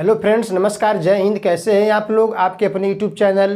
Hello friends, नमस्कार, जय हिंद। कैसे हैं आप लोग? आपके अपने यूट्यूब चैनल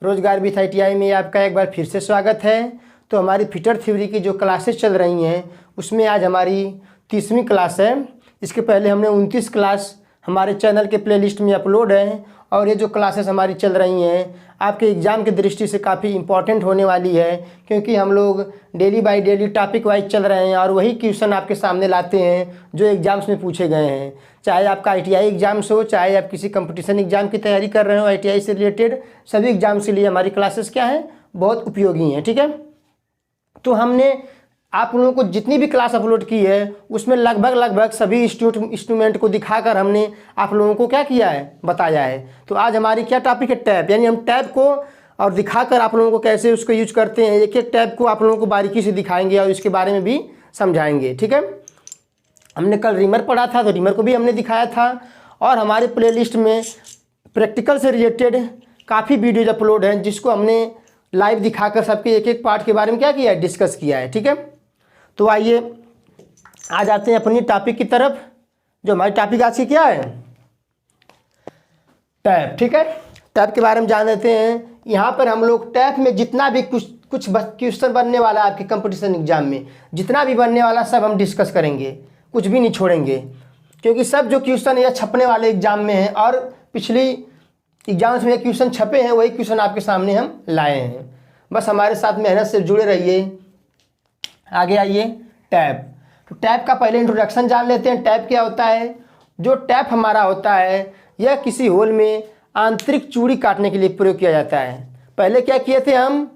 रोजगार विथ ITI में आपका एक बार फिर से स्वागत है। तो हमारी फिटर थ्योरी की जो क्लासेस चल रही हैं उसमें आज हमारी 30वीं क्लास है। इसके पहले हमने 29 क्लास हमारे चैनल के प्लेलिस्ट में अपलोड है और ये जो क्लासेस हमारी चल रही हैं आपके एग्ज़ाम की दृष्टि से काफ़ी इम्पॉर्टेंट होने वाली है, क्योंकि हम लोग daily by daily topic wise चल रहे हैं और वही क्वेश्चन आपके सामने लाते हैं जो एग्ज़ाम्स में पूछे गए हैं। चाहे आपका ITI एग्ज़ाम्स हो, चाहे आप किसी कंपटीशन एग्ज़ाम की तैयारी कर रहे हो ITI से रिलेटेड, सभी एग्ज़ाम्स के लिए हमारी क्लासेस क्या हैं, बहुत उपयोगी हैं। ठीक है, तो हमने आप लोगों को जितनी भी क्लास अपलोड की है उसमें लगभग सभी इंस्ट्रूमेंट को दिखाकर हमने आप लोगों को क्या किया है, बताया है। तो आज हमारी क्या टॉपिक है, टैब। यानी हम टैब को और दिखाकर आप लोगों को कैसे उसको यूज करते हैं, एक एक टैब को आप लोगों को बारीकी से दिखाएंगे और इसके बारे में भी समझाएंगे। ठीक है, हमने कल रीमर पढ़ा था तो रीमर को भी हमने दिखाया था और हमारे प्लेलिस्ट में प्रैक्टिकल से रिलेटेड काफ़ी वीडियोज अपलोड हैं जिसको हमने लाइव दिखाकर सबके एक एक पार्ट के बारे में क्या किया है, डिस्कस किया है। ठीक है, तो आइए आ जाते हैं अपनी टॉपिक की तरफ। जो हमारी टॉपिक आज की क्या है, टैब। ठीक है, टैब के बारे में जान लेते हैं। यहाँ पर हम लोग टैब में जितना भी कुछ क्वेश्चन बनने वाला है आपके कंपटीशन एग्जाम में, जितना भी बनने वाला सब हम डिस्कस करेंगे, कुछ भी नहीं छोड़ेंगे, क्योंकि सब जो क्वेश्चन यह छपने वाले एग्जाम में है और पिछली एग्जाम्स में क्वेश्चन छपे हैं वही क्वेश्चन आपके सामने हम लाए हैं। बस हमारे साथ मेहनत से जुड़े रहिए। आगे आइए, टैब। तो टैब का पहले इंट्रोडक्शन जान लेते हैं। टैब क्या होता है? जो टैब हमारा होता है यह किसी होल में आंतरिक चूड़ी काटने के लिए प्रयोग किया जाता है। पहले क्या किए थे, हम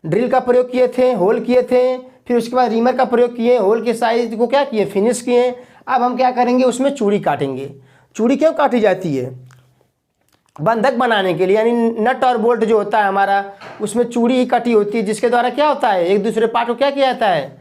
ड्रिल का प्रयोग किए थे, होल किए थे, फिर उसके बाद रीमर का प्रयोग किए, होल के साइज को क्या किए, फिनिश किए। अब हम क्या करेंगे, उसमें चूड़ी काटेंगे। चूड़ी क्यों काटी जाती है? बंधक बनाने के लिए, यानी नट और बोल्ट जो होता है हमारा उसमें चूड़ी ही कटी होती है, जिसके द्वारा क्या होता है, एक दूसरे पार्ट को क्या किया जाता है,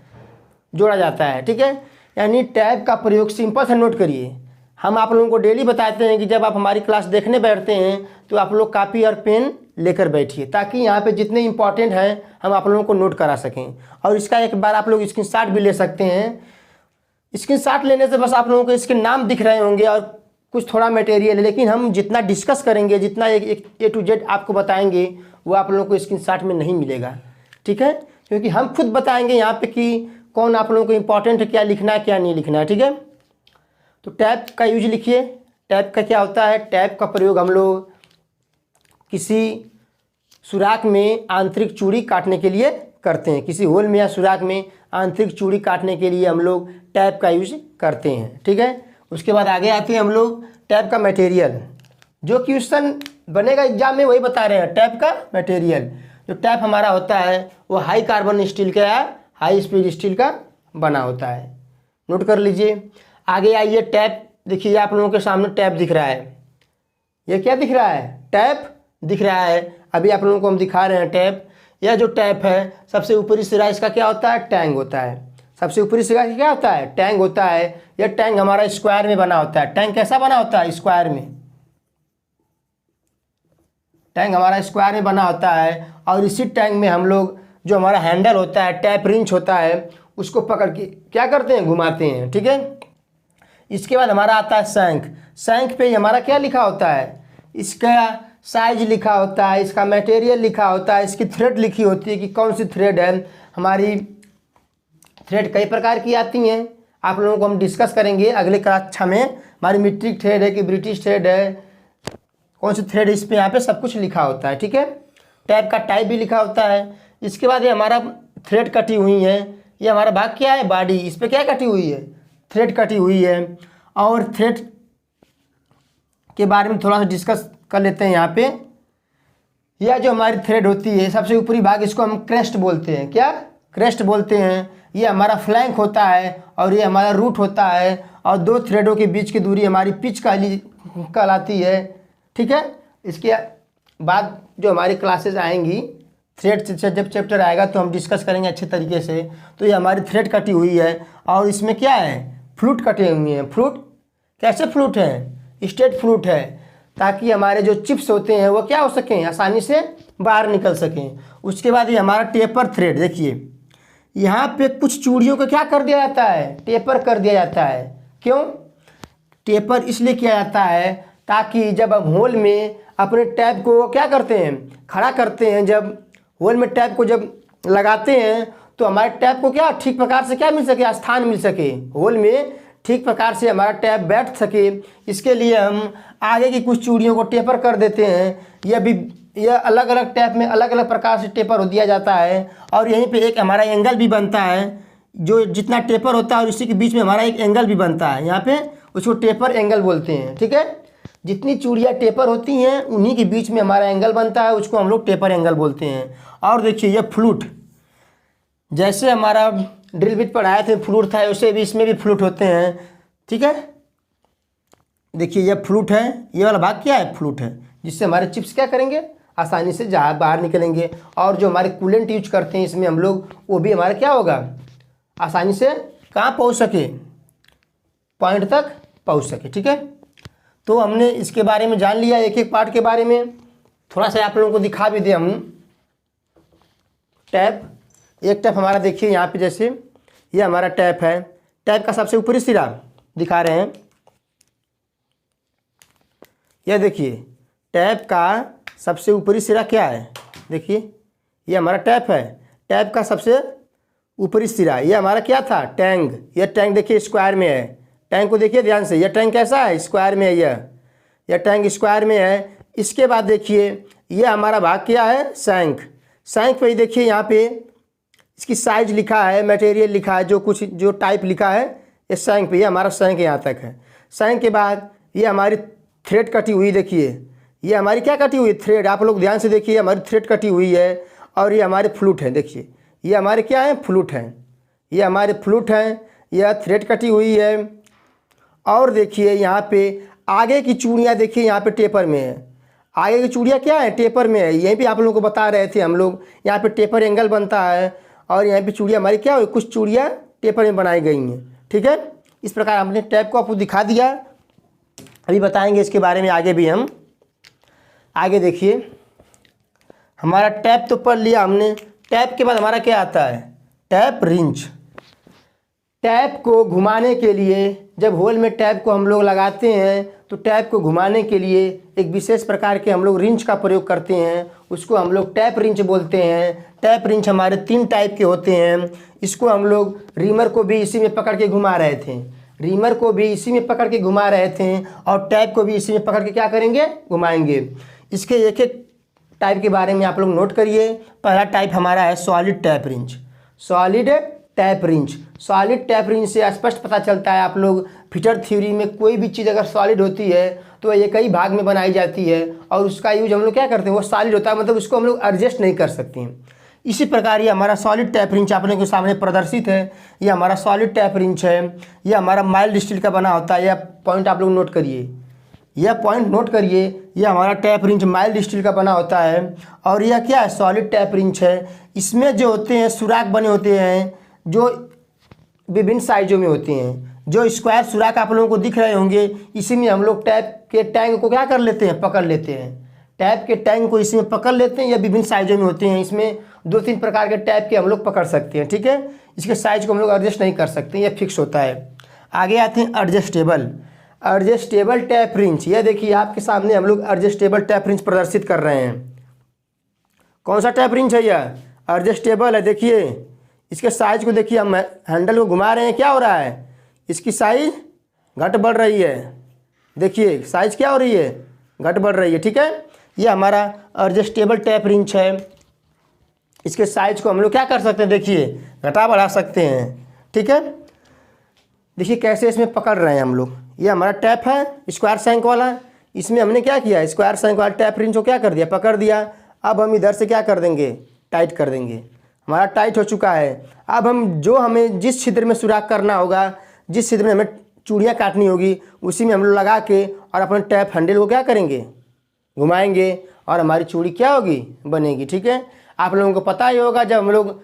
जोड़ा जाता है। ठीक है, यानी टैब का प्रयोग सिंपल से नोट करिए। हम आप लोगों को डेली बताते हैं कि जब आप हमारी क्लास देखने बैठते हैं तो आप लोग कापी और पेन लेकर बैठिए, ताकि यहाँ पे जितने इंपॉर्टेंट हैं हम आप लोगों को नोट करा सकें। और इसका एक बार आप लोग स्क्रीनशॉट भी ले सकते हैं। स्क्रीनशॉट लेने से बस आप लोगों को इसके नाम दिख रहे होंगे और कुछ थोड़ा मटेरियल है, लेकिन हम जितना डिस्कस करेंगे, जितना एक A to Z आपको बताएंगे वो आप लोगों को स्क्रीनशॉट में नहीं मिलेगा। ठीक है, क्योंकि हम खुद बताएंगे यहाँ पे कि कौन आप लोगों को इंपॉर्टेंट है, क्या लिखना है क्या नहीं लिखना है। ठीक है, तो टैब का यूज लिखिए। टैब का क्या होता है, टैब का प्रयोग हम लोग किसी सुराख में आंतरिक चूड़ी काटने के लिए करते हैं। किसी होल में या सुराख में आंतरिक चूड़ी काटने के लिए हम लोग टैब का यूज करते हैं। ठीक है, उसके बाद आगे आते हैं हम लोग टैब का मटेरियल। जो क्वेश्चन बनेगा एग्जाम में वही बता रहे हैं, टैब का मटेरियल। जो टैब हमारा होता है वो हाई कार्बन स्टील का या हाई स्पीड स्टील का बना होता है, नोट कर लीजिए। आगे आइए, टैब देखिए, आप लोगों के सामने टैब दिख रहा है। ये क्या दिख रहा है, टैब दिख रहा है। अभी आप लोगों को हम दिखा रहे हैं टैब। यह जो टैब है सबसे ऊपरी सिरा इसका क्या होता है, टैंग होता है। सबसे ऊपरी सिरा क्या होता है, टैंग होता है। यह टैंक हमारा स्क्वायर में बना होता है। टैंक कैसा बना होता है, स्क्वायर में। टैंक हमारा स्क्वायर में बना होता है और इसी टैंक में हम लोग जो हमारा हैंडल होता है, टैप रिंच होता है, उसको पकड़ के क्या करते हैं, घुमाते हैं। ठीक है, इसके बाद हमारा आता है शंख। शंख पे हमारा क्या लिखा होता है, इसका साइज लिखा होता है, इसका मटेरियल लिखा होता है, इसकी थ्रेड लिखी होती है कि कौन सी थ्रेड है। हमारी थ्रेड कई प्रकार की आती हैं, आप लोगों को हम डिस्कस करेंगे अगले कक्षा में। हमारी मीट्रिक थ्रेड है कि ब्रिटिश थ्रेड है, कौन सी थ्रेड, इस पे यहाँ पे सब कुछ लिखा होता है। ठीक है, टैब का टाइप भी लिखा होता है। इसके बाद ये हमारा थ्रेड कटी हुई है, ये हमारा भाग क्या है, बॉडी, इस पर क्या कटी हुई है, थ्रेड कटी हुई है। और थ्रेड के बारे में थोड़ा सा डिस्कस कर लेते हैं यहाँ पे। यह जो हमारी थ्रेड होती है सबसे ऊपरी भाग, इसको हम क्रेस्ट बोलते हैं। क्या, क्रेस्ट बोलते हैं। ये हमारा फ्लैंक होता है और ये हमारा रूट होता है, और दो थ्रेडों के बीच की दूरी हमारी पिच कहलाती है। ठीक है, इसके बाद जो हमारी क्लासेस आएंगी, थ्रेड से जब चैप्टर आएगा तो हम डिस्कस करेंगे अच्छे तरीके से। तो ये हमारी थ्रेड कटी हुई है और इसमें क्या है, फ्लूट कटे हुए हैं। फ्लूट कैसे फ्लूट है, स्ट्रेट फ्लूट है, ताकि हमारे जो चिप्स होते हैं वो क्या हो सकें, आसानी से बाहर निकल सकें। उसके बाद ये हमारा टेपर थ्रेड, देखिए यहाँ पे कुछ चूड़ियों को क्या कर दिया जाता है, टेपर कर दिया जाता है। क्यों टेपर इसलिए किया जाता है ताकि जब हम होल में अपने टैप को क्या करते हैं, खड़ा करते हैं, जब होल में टैप को जब लगाते हैं तो हमारे टैप को क्या ठीक प्रकार से क्या मिल सके, स्थान मिल सके, होल में ठीक प्रकार से हमारा टैप बैठ सके। इसके लिए हम आगे की कुछ चूड़ियों को टेपर कर देते हैं। यह अलग अलग टैप में अलग अलग प्रकार से टेपर हो दिया जाता है और यहीं पे एक हमारा एंगल भी बनता है, जो जितना टेपर होता है और इसी के बीच में हमारा एक एंगल भी बनता है, यहाँ पे उसको टेपर एंगल बोलते हैं। ठीक है, जितनी चूड़ियाँ टेपर होती हैं उन्हीं के बीच में हमारा एंगल बनता है, उसको हम लोग टेपर एंगल बोलते हैं। और देखिए यह फ्लूट, जैसे हमारा ड्रिल बिट पढ़ाए थे फ्लूट था, वैसे भी इसमें भी फ्लूट होते हैं। ठीक है, देखिए यह फ्लूट है, ये वाला भाग क्या है, फ्लूट है, जिससे हमारे चिप्स क्या करेंगे, आसानी से बाहर निकलेंगे। और जो हमारे कूलेंट यूज करते हैं इसमें हम लोग, वो भी हमारा क्या होगा, आसानी से कहाँ पहुँच सके, पॉइंट तक पहुँच सके। ठीक है, तो हमने इसके बारे में जान लिया, एक एक पार्ट के बारे में। थोड़ा सा आप लोगों को दिखा भी दें हम टैप। एक टैप हमारा देखिए यहाँ पे, जैसे ये हमारा टैप है, टैप का सबसे ऊपरी सिरा दिखा रहे हैं। यह देखिए टैप का सबसे ऊपरी सिरा क्या है, देखिए ये हमारा टैप है, टैप का सबसे ऊपरी सिरा ये हमारा क्या था, टैंक। यह टैंक देखिए स्क्वायर में है, टैंक को देखिए ध्यान से, यह टैंक कैसा है, स्क्वायर में है, यह टैंक स्क्वायर में है। इसके बाद देखिए यह हमारा भाग क्या है, सैंक। सैंक पे ही देखिए यहाँ पे इसकी साइज लिखा है, मटेरियल लिखा है, जो टाइप लिखा है, ये सैंक पे, ये हमारा सैंक यहाँ तक है। सैंक के बाद ये हमारी थ्रेड कटी हुई, देखिए ये हमारी क्या कटी हुई, थ्रेड। आप लोग ध्यान से देखिए, हमारी थ्रेड कटी हुई है। और ये हमारे फ्लूट है, देखिए ये हमारे क्या है, फ्लूट हैं, ये हमारे फ्लूट हैं, यह थ्रेड कटी हुई है। और देखिए यहाँ पे आगे की चूड़ियाँ देखिए यहाँ पे टेपर में है, आगे की चूड़ियाँ क्या है, टेपर में है। यहीं पे आप लोगों को बता रहे थे हम लोग, यहाँ पे टेपर एंगल बनता है और यहाँ पे चूड़ियाँ हमारी क्या हुई, कुछ चूड़ियाँ टेपर में बनाई गई हैं। ठीक है, इस प्रकार हमने टैप को आपको दिखा दिया। अभी बताएंगे इसके बारे में आगे भी हम। आगे देखिए हमारा टैप तो पढ़ लिया हमने, टैप के बाद हमारा क्या आता है, टैप रिंच। टैप को घुमाने के लिए, जब होल में टैप को हम लोग लगाते हैं तो टैप को घुमाने के लिए एक विशेष प्रकार के हम लोग रिंच का प्रयोग करते हैं, उसको हम लोग टैप रिंच बोलते हैं। टैप रिंच हमारे 3 टाइप के होते हैं। इसको हम लोग रीमर को भी इसी में पकड़ के घुमा रहे थे, रीमर को भी इसी में पकड़ के घुमा रहे थे और टैप को भी इसी में पकड़ के क्या करेंगे, घुमाएंगे। इसके एक एक टाइप के बारे में आप लोग नोट करिए। पहला टाइप हमारा है solid tap wrench. Solid tap wrench, solid tap wrench से स्पष्ट पता चलता है, आप लोग फिटर थ्योरी में कोई भी चीज़ अगर सॉलिड होती है तो ये कई भाग में बनाई जाती है और उसका यूज हम लोग क्या करते हैं, वो सॉलिड होता है, मतलब उसको हम लोग एडजस्ट नहीं कर सकते हैं। इसी प्रकार ये हमारा सॉलिड टैप रिंच अपने के सामने प्रदर्शित है। ये हमारा सॉलिड टैप रिंच है, ये हमारा माइल्ड स्टील का बना होता है। यह पॉइंट आप लोग नोट करिए, यह पॉइंट नोट करिए, यह हमारा टैप रिंच माइल्ड स्टील का बना होता है। और यह क्या है, सॉलिड टैप रिंच है। इसमें जो होते हैं सुराख बने होते हैं, जो विभिन्न साइजों में होते हैं। जो स्क्वायर सुराख आप लोगों को दिख रहे होंगे, इसी में हम लोग टैप के टैंक को क्या कर लेते हैं, पकड़ लेते हैं। टैप के टैंक को इसी में पकड़ लेते हैं, या विभिन्न साइजों में होते हैं। इसमें 2-3 प्रकार के टैप के हम लोग पकड़ सकते हैं। ठीक है, इसके साइज को हम लोग एडजस्ट नहीं कर सकते, यह फिक्स होता है। आगे आते हैं एडजस्टेबल। एडजस्टेबल टैप रिंच, यह देखिए आपके सामने हम लोग एडजस्टेबल टैप रिंच प्रदर्शित कर रहे हैं। कौन सा टैप रिंच है, यह एडजस्टेबल है। देखिए इसके साइज को देखिए, हम हैंडल को घुमा रहे हैं, क्या हो रहा है, इसकी साइज घट बढ़ रही है। देखिए साइज क्या हो रही है, घट बढ़ रही है। ठीक है, ये हमारा एडजस्टेबल टैप रिंच है। इसके साइज को हम लोग क्या कर सकते हैं, देखिए घटा बढ़ा सकते हैं। ठीक है, देखिए कैसे इसमें पकड़ रहे हैं हम लोग। ये हमारा टैप है स्क्वायर सैंक वाला, इसमें हमने क्या किया, स्क्वायर सैंक वाला टैप रिंच को क्या कर दिया, पकड़ दिया। अब हम इधर से क्या कर देंगे, टाइट कर देंगे। हमारा टाइट हो चुका है। अब हमें जिस छिद्र में सुराख करना होगा, जिस छिद्र में हमें चूड़ियाँ काटनी होगी, उसी में हम लोग लगा के और अपने टैप हैंडल को क्या करेंगे, घुमाएंगे और हमारी चूड़ी क्या होगी, बनेगी। ठीक है, आप लोगों को पता ही होगा, जब हम लोग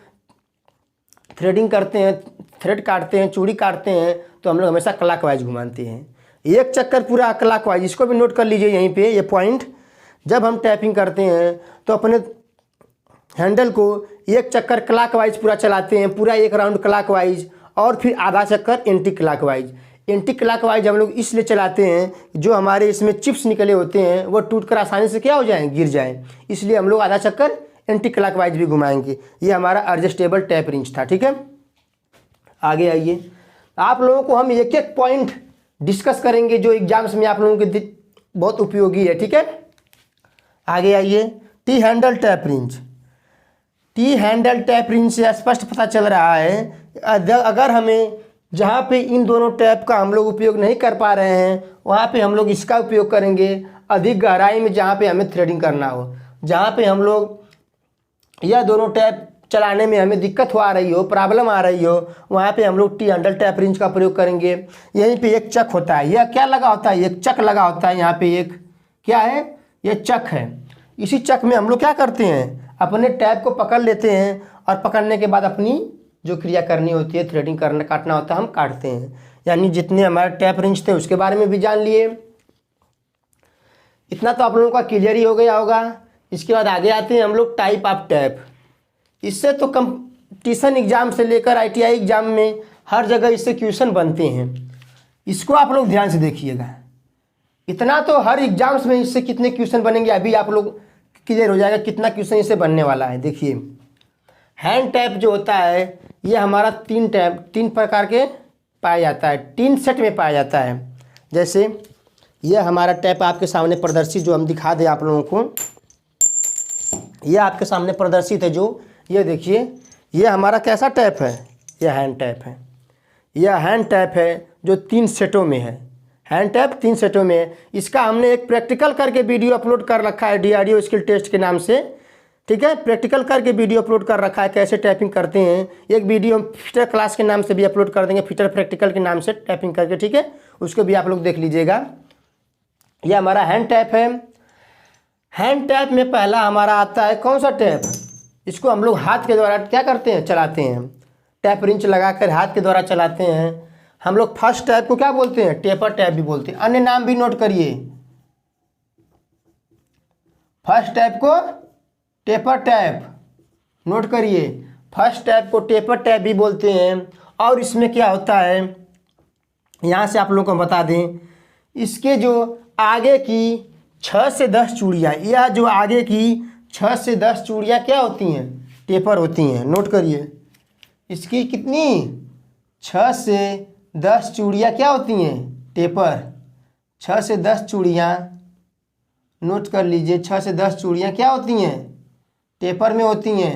थ्रेडिंग करते हैं, थ्रेड काटते हैं, चूड़ी काटते हैं, तो हम लोग हमेशा क्लॉकवाइज घुमाते हैं, एक चक्कर पूरा क्लॉकवाइज। इसको भी नोट कर लीजिए यहीं पे, ये पॉइंट। जब हम टैपिंग करते हैं तो अपने हैंडल को एक चक्कर क्लॉकवाइज पूरा चलाते हैं, पूरा एक राउंड क्लॉकवाइज, और फिर आधा चक्कर एंटी क्लॉकवाइज। एंटी क्लॉकवाइज हम लोग इसलिए चलाते हैं जो हमारे इसमें चिप्स निकले होते हैं वो टूट कर आसानी से क्या हो जाएं, गिर जाएं। इसलिए हम लोग आधा चक्कर एंटी क्लॉकवाइज भी घुमाएंगे। ये हमारा एडजस्टेबल टैप रिंच था। ठीक है, आगे आइए। आप लोगों को हम एक एक पॉइंट डिस्कस करेंगे जो एग्जाम्स में आप लोगों के बहुत उपयोगी है। ठीक है, आगे आइए। T handle tap wrench. T handle tap wrench से स्पष्ट पता चल रहा है अगर हमें जहाँ पे इन दोनों टैप का हम लोग उपयोग नहीं कर पा रहे हैं वहाँ पे हम लोग इसका उपयोग करेंगे अधिक गहराई में, जहाँ पे हमें थ्रेडिंग करना हो, जहाँ पे हम लोग यह दोनों टैप चलाने में हमें दिक्कत आ रही हो, प्रॉब्लम आ रही हो, वहाँ पे हम लोग टी हैंडल टैप रिंच का प्रयोग करेंगे। यहीं पे एक चक होता है, यह क्या लगा होता है, एक चक लगा होता है। यहाँ पे एक क्या है, ये चक है। इसी चक में हम लोग क्या करते हैं, अपने टैप को पकड़ लेते हैं और पकड़ने के बाद अपनी जो क्रिया करनी होती है, थ्रेडिंग करना काटना होता है, हम काटते हैं। यानी जितने हमारे टैप रिंच थे उसके बारे में भी जान लिए। इतना तो आप लोगों का क्लियर ही हो गया होगा। इसके बाद आगे आते हैं हम लोग टाइप ऑफ टैप। इससे तो कंपटीशन एग्जाम से लेकर ITI एग्जाम में हर जगह इससे क्वेश्चन बनते हैं। इसको आप लोग ध्यान से देखिएगा। इतना तो हर एग्जाम्स में इससे कितने क्वेश्चन बनेंगे अभी आप लोग क्लियर हो जाएगा कितना क्वेश्चन इससे बनने वाला है। देखिए, हैंड टैप जो होता है ये हमारा तीन प्रकार के पाया जाता है, 3 सेट में पाया जाता है। जैसे यह हमारा टैप आपके सामने प्रदर्शित जो हम दिखा दें आप लोगों को, यह आपके सामने प्रदर्शित है जो ये देखिए, ये हमारा कैसा टैप है, यह हैंड टैप है। यह हैंड टैप है जो 3 सेटों में है। हैंड टैप 3 सेटों में है। इसका हमने एक प्रैक्टिकल करके वीडियो अपलोड कर रखा है DRDO स्किल टेस्ट के नाम से। ठीक है, प्रैक्टिकल करके वीडियो अपलोड कर रखा है कैसे टैपिंग करते हैं। एक वीडियो फिटर क्लास के नाम से भी अपलोड कर देंगे, फिटर प्रैक्टिकल के नाम से टैपिंग करके। ठीक है, उसको भी आप लोग देख लीजिएगा। यह हमारा हैंड टैप है। हैंड टैप में पहला हमारा आता है कौन सा टैप, इसको हम लोग हाथ के द्वारा क्या करते हैं, चलाते हैं। टैप रिंच लगाकर हाथ के द्वारा चलाते हैं हम लोग। फर्स्ट टैप को क्या बोलते हैं, टेपर टैप भी बोलते हैं। अन्य नाम भी नोट करिए। फर्स्ट टैप को टेपर टैप नोट करिए। फर्स्ट टैप को टेपर टैप भी बोलते हैं। और इसमें क्या होता है, यहाँ से आप लोगों को बता दें, इसके जो आगे की 6 से 10 चूड़ियाँ, यह जो आगे की 6 से 10 चूड़ियाँ क्या होती हैं, टेपर होती हैं। नोट करिए, इसकी कितनी 6 से 10 चूड़ियाँ क्या होती हैं, टेपर। 6 से 10 चूड़ियाँ नोट कर लीजिए। 6 से 10 चूड़ियाँ क्या होती हैं, टेपर में होती हैं।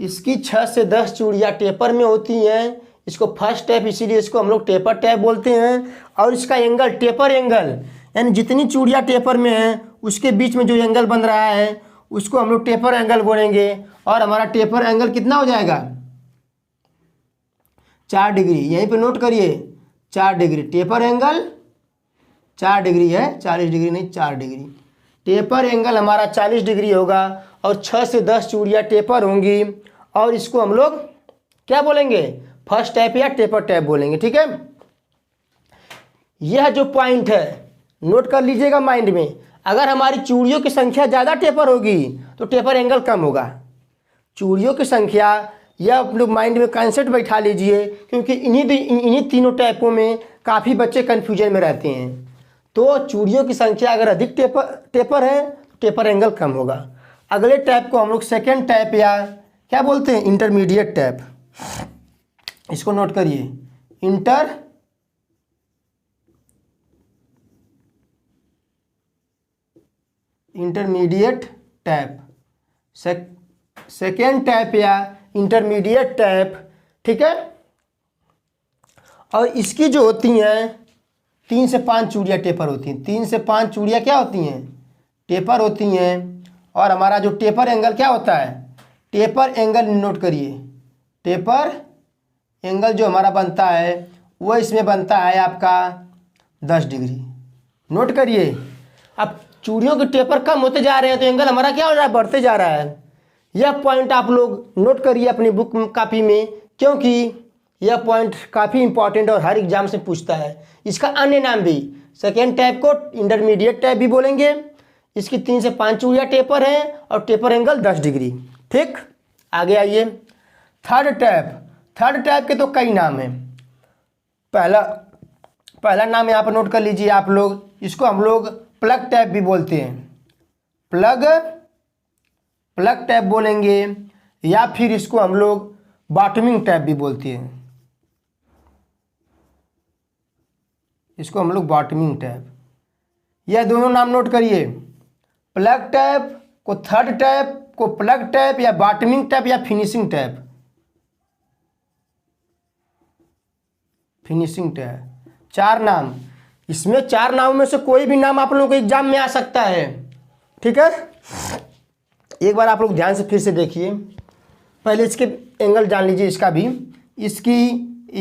इसकी 6 से 10 चूड़ियाँ टेपर में होती हैं। इसको फर्स्ट टैप, इसीलिए इसको हम लोग टेपर टैप बोलते हैं। और इसका एंगल टेपर एंगल, यानी जितनी चूड़ियाँ टेपर में हैं उसके बीच में जो एंगल बन रहा है उसको हम लोग टेपर एंगल बोलेंगे। और हमारा टेपर एंगल कितना हो जाएगा, 4 डिग्री। यहीं पे नोट करिए, 4 डिग्री टेपर एंगल 4 डिग्री है, 40 डिग्री नहीं, 4 डिग्री। टेपर एंगल हमारा 40 डिग्री होगा और 6 से 10 चूड़ियाँ टेपर होंगी। और इसको हम लोग क्या बोलेंगे, फर्स्ट टैप या टेपर टैप बोलेंगे। ठीक है, यह जो पॉइंट है नोट कर लीजिएगा माइंड में। अगर हमारी चूड़ियों की संख्या ज़्यादा टेपर होगी तो टेपर एंगल कम होगा। चूड़ियों की संख्या, यह आप लोग माइंड में कॉन्सेप्ट बैठा लीजिए, क्योंकि इन्हीं तीनों टैपों में काफ़ी बच्चे कन्फ्यूजन में रहते हैं। तो चूड़ियों की संख्या अगर अधिक टेपर है तो टेपर एंगल कम होगा। अगले टैप को हम लोग सेकेंड टैप या क्या बोलते हैं, इंटरमीडिएट टैप। इसको नोट करिए, इंटरमीडिएट टैप, सेकेंड टैप या इंटरमीडिएट टैप। ठीक है, और इसकी जो होती हैं 3 से 5 चूड़ियाँ टेपर होती हैं। 3 से 5 चूड़ियाँ क्या होती हैं, टेपर होती हैं। और हमारा जो टेपर एंगल क्या होता है, टेपर एंगल नोट करिए। टेपर एंगल जो हमारा बनता है वो इसमें बनता है आपका 10 डिग्री। नोट करिए। अब चूड़ियों के टेपर कम होते जा रहे हैं तो एंगल हमारा क्या हो रहा है, बढ़ते जा रहा है। यह पॉइंट आप लोग नोट करिए अपनी बुक कॉपी में, क्योंकि यह पॉइंट काफ़ी इंपॉर्टेंट और हर एग्जाम से पूछता है। इसका अन्य नाम भी, सेकेंड टैप को इंटरमीडिएट टैप भी बोलेंगे। इसकी 3 से 5 चूड़ियाँ टेपर हैं और टेपर एंगल 10 डिग्री। ठीक, आगे आइए। थर्ड टैप के तो कई नाम हैं। पहला पहला नाम यहाँ पर नोट कर लीजिए आप लोग, इसको हम लोग प्लग टैप भी बोलते हैं, प्लग टैप बोलेंगे, या फिर इसको हम लोग बॉटमिंग टैप भी बोलते हैं, इसको हम लोग बॉटमिंग टैप। यह दोनों नाम नोट करिए, प्लग टैप को थर्ड टैप को प्लग टैप या बॉटमिंग टैप या फिनिशिंग टैप, फिनिशिंग टैप। 4 नाम, इसमें 4 नामों में से कोई भी नाम आप लोगों को एग्जाम में आ सकता है, ठीक है। एक बार आप लोग ध्यान से फिर से देखिए, पहले इसके एंगल जान लीजिए इसका भी। इसकी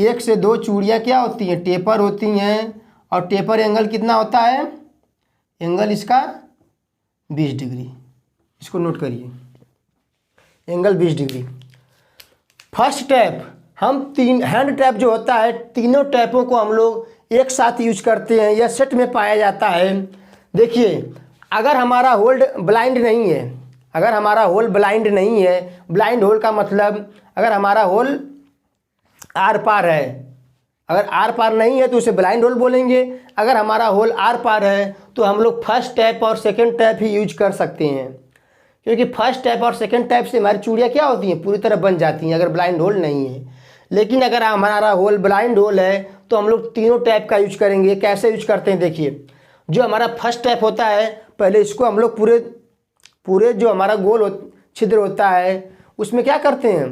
1 से 2 चूड़ियाँ क्या होती हैं, टेपर होती हैं, और टेपर एंगल कितना होता है, एंगल इसका 20 डिग्री, इसको नोट करिए, एंगल 20 डिग्री। फर्स्ट टैप, हम 3 हैंड टैप जो होता है, तीनों टैपों को हम लोग एक साथ यूज करते हैं, यह सेट में पाया जाता है। देखिए, अगर हमारा होल्ड ब्लाइंड नहीं है, अगर हमारा होल ब्लाइंड नहीं है, ब्लाइंड होल का मतलब अगर हमारा होल आर पार है, अगर आर पार नहीं है तो उसे ब्लाइंड होल बोलेंगे। अगर हमारा होल आर पार है तो हम लोग फर्स्ट टैप और सेकंड टैप ही यूज कर सकते हैं, क्योंकि फर्स्ट टैप और सेकंड टैप से हमारी चूड़ियाँ क्या होती हैं, पूरी तरह बन जाती हैं अगर ब्लाइंड होल नहीं है। लेकिन अगर हमारा होल ब्लाइंड होल है तो हम लोग तीनों टैप का यूज करेंगे। कैसे यूज करते हैं, देखिए, जो हमारा फर्स्ट टैप होता है, पहले इसको हम लोग पूरे जो हमारा गोल छिद्र होता है उसमें क्या करते हैं,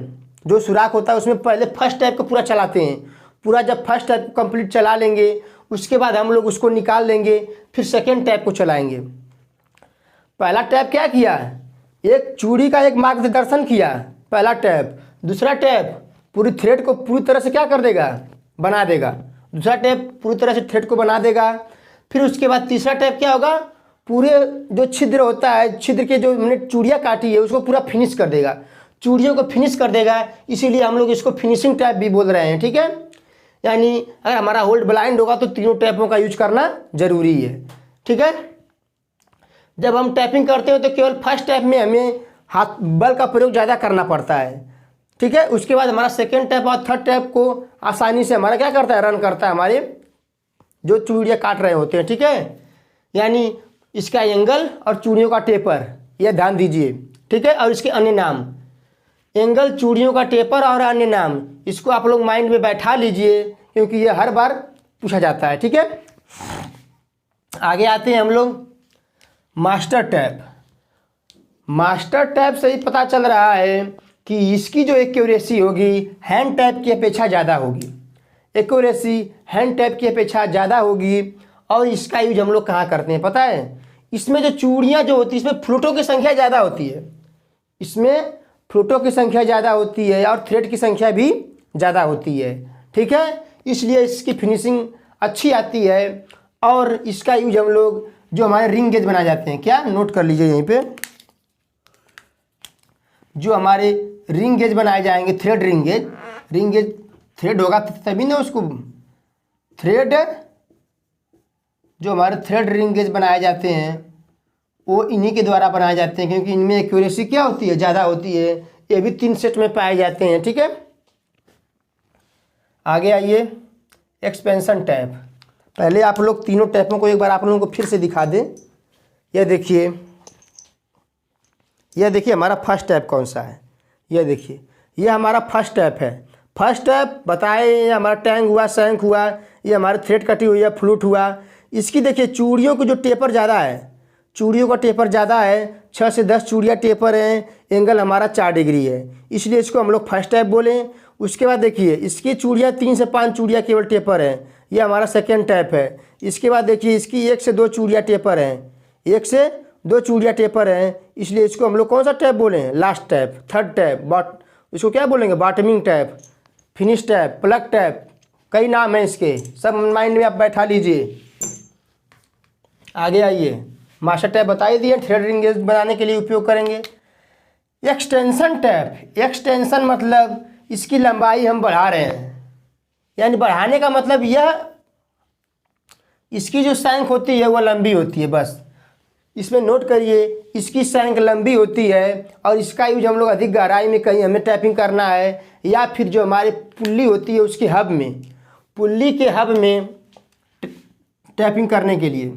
जो सुराख होता है उसमें पहले फर्स्ट टैप को पूरा चलाते हैं। पूरा जब फर्स्ट टैप को कंप्लीट चला लेंगे उसके बाद हम लोग उसको निकाल लेंगे, फिर सेकेंड टैप को चलाएंगे। पहला टैप क्या किया, एक चूड़ी का एक मार्गदर्शन किया, पहला टैप। दूसरा टैप पूरी थ्रेड को पूरी तरह से क्या कर देगा, बना देगा। दूसरा टैप पूरी तरह से थ्रेड को बना देगा। फिर उसके बाद तीसरा टैप क्या होगा, पूरे जो छिद्र होता है, छिद्र के जो हमने चूड़ियाँ काटी है उसको पूरा फिनिश कर देगा, चूड़ियों को फिनिश कर देगा। इसीलिए हम लोग इसको फिनिशिंग टैप भी बोल रहे हैं, ठीक है। यानी अगर हमारा होल्ड ब्लाइंड होगा तो तीनों टैपों का यूज करना जरूरी है, ठीक है। जब हम टैपिंग करते हैं तो केवल फर्स्ट टैप में हमें हाथ बल का प्रयोग ज़्यादा करना पड़ता है, ठीक है। उसके बाद हमारा सेकेंड टैप और थर्ड टैप को आसानी से हमारा क्या करता है, रन करता है हमारे जो चूड़ियाँ काट रहे होते हैं, ठीक है। यानी इसका एंगल और चूड़ियों का टेपर, यह ध्यान दीजिए, ठीक है। और इसके अन्य नाम, एंगल, चूड़ियों का टेपर और अन्य नाम, इसको आप लोग माइंड में बैठा लीजिए क्योंकि ये हर बार पूछा जाता है, ठीक है। आगे आते हैं हम लोग मास्टर टैप। मास्टर टैप से ही पता चल रहा है कि इसकी जो एक्यूरेसी होगी हैंड टैप की अपेक्षा ज़्यादा होगी, एक्यूरेसी हैंड टैप की अपेक्षा ज़्यादा होगी। और इसका यूज हम लोग कहाँ करते हैं पता है, इसमें जो चूड़ियाँ जो होती है इसमें फ्लूटों की संख्या ज़्यादा होती है, इसमें फ्लूटों की संख्या ज़्यादा होती है और थ्रेड की संख्या भी ज़्यादा होती है, ठीक है। इसलिए इसकी फिनिशिंग अच्छी आती है। और इसका यूज हम लोग जो हमारे रिंग गेज बनाए जाते हैं, क्या नोट कर लीजिए यहीं पे, जो हमारे रिंग गेज बनाए जाएंगे, थ्रेड रिंग गेज थ्रेड होगा तभी ना उसको थ्रेड, जो हमारे थ्रेड रिंग गेज बनाए जाते हैं वो इन्हीं के द्वारा बनाए जाते हैं, क्योंकि इनमें एक्यूरेसी क्या होती है, ज़्यादा होती है। ये भी 3 सेट में पाए जाते हैं, ठीक है। आगे आइए, एक्सपेंशन टैप। पहले आप लोग तीनों टैपों को एक बार आप लोगों को फिर से दिखा दें। यह देखिए, हमारा फर्स्ट टैप कौन सा है, यह देखिए, यह हमारा फर्स्ट टैप है। फर्स्ट टैप बताए, ये हमारा टैंग हुआ, शैंक हुआ, ये हमारी थ्रेड कटी हुई है, फ्लूट हुआ। इसकी देखिए चूड़ियों को जो टेपर ज़्यादा है, चूड़ियों का टेपर ज़्यादा है, 6 से 10 चूड़ियाँ टेपर हैं, एंगल हमारा 4 डिग्री है, इसलिए इसको हम लोग फर्स्ट टैप बोलें। उसके बाद देखिए इसकी चूड़ियाँ 3 से 5 चूड़ियाँ केवल टेपर हैं, ये हमारा सेकेंड टैप है। इसके बाद देखिए इसकी 1 से 2 चूड़ियाँ टेपर हैं, 1 से 2 चूड़ियाँ टेपर हैं, इसलिए इसको हम लोग कौन सा टैप बोलें, लास्ट टैप, थर्ड टैप। इसको क्या बोलेंगे, bottoming tap, finish tap, plug tap, कई नाम हैं इसके, सब माइंड में आप बैठा लीजिए। आगे आइए, मास्टर टैप बता ही दिए, थ्रेड रिंग गेज बनाने के लिए उपयोग करेंगे। एक्सटेंशन टैप, एक्सटेंशन मतलब इसकी लंबाई हम बढ़ा रहे हैं, यानी बढ़ाने का मतलब यह, इसकी जो शैंक होती है वह लंबी होती है, बस इसमें नोट करिए, इसकी शैंक लंबी होती है और इसका यूज हम लोग अधिक गहराई में कहीं हमें टैपिंग करना है, या फिर जो हमारी पुल्ली होती है उसकी हब में, पुल्ली के हब में टैपिंग करने के लिए,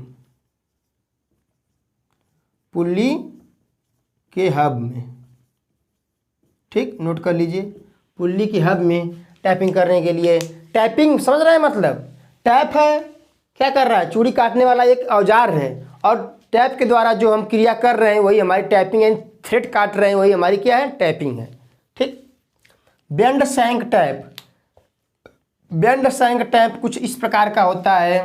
पुल्ली के हब में, ठीक, नोट कर लीजिए, पुल्ली के हब में टैपिंग करने के लिए। टैपिंग समझ रहे हैं, मतलब टैप है, क्या कर रहा है, चूड़ी काटने वाला एक औजार है, और टैप के द्वारा जो हम क्रिया कर रहे हैं वही हमारी टैपिंग है, थ्रेड काट रहे हैं वही हमारी क्या है, टैपिंग है, ठीक। बेंड सैंक टैप, बेंड सैंक टैप कुछ इस प्रकार का होता है,